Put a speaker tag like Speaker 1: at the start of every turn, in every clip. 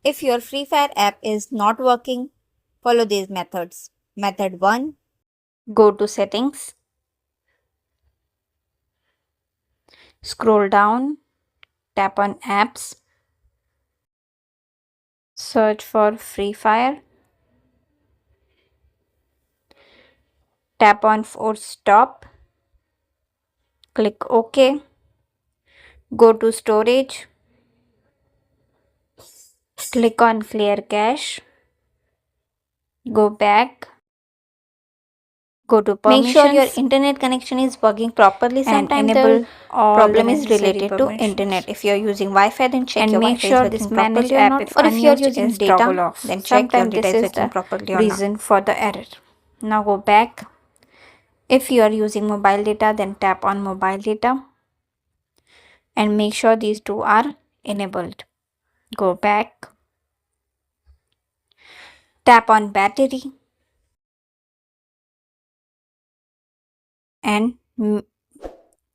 Speaker 1: If your Free Fire app is not working, follow these methods. Method 1. Go to settings. Scroll down. Tap on apps. Search for Free Fire. Tap on force stop. Click OK. Go to storage. Click on clear cache. Go back. Go to permissions. Make sure your internet connection is working properly. Sometimes the problem is related to internet. If you are using Wi-Fi, then check your Wi-Fi is working properly or not. Or if you are using data, then check your data is working properly or not. Reason for the error. Now go back. If you are using mobile data, then tap on mobile data and make sure these two are enabled. Go back. Tap on battery and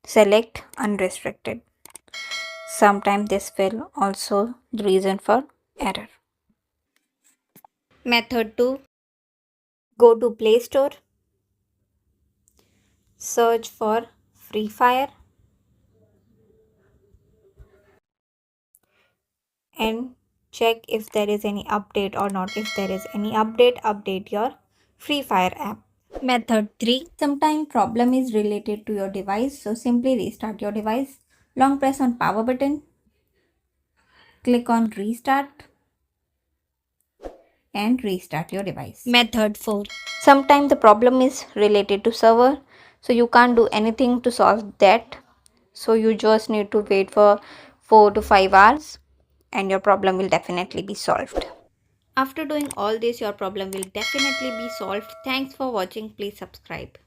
Speaker 1: select unrestricted. Sometimes this will also the reason for error. Method 2. Go to Play Store. Search for Free Fire and check if there is any update or not. If there is any update, update your Free Fire app. Method 3. Sometimes problem is related to your device, so simply restart your device. Long press on power button. Click on restart and restart your device. Method 4. Sometimes the problem is related to server, so you can't do anything to solve that. So you just need to wait for 4 to 5 hours and your problem will definitely be solved. After doing all this, your problem will definitely be solved. Thanks for watching. Please subscribe.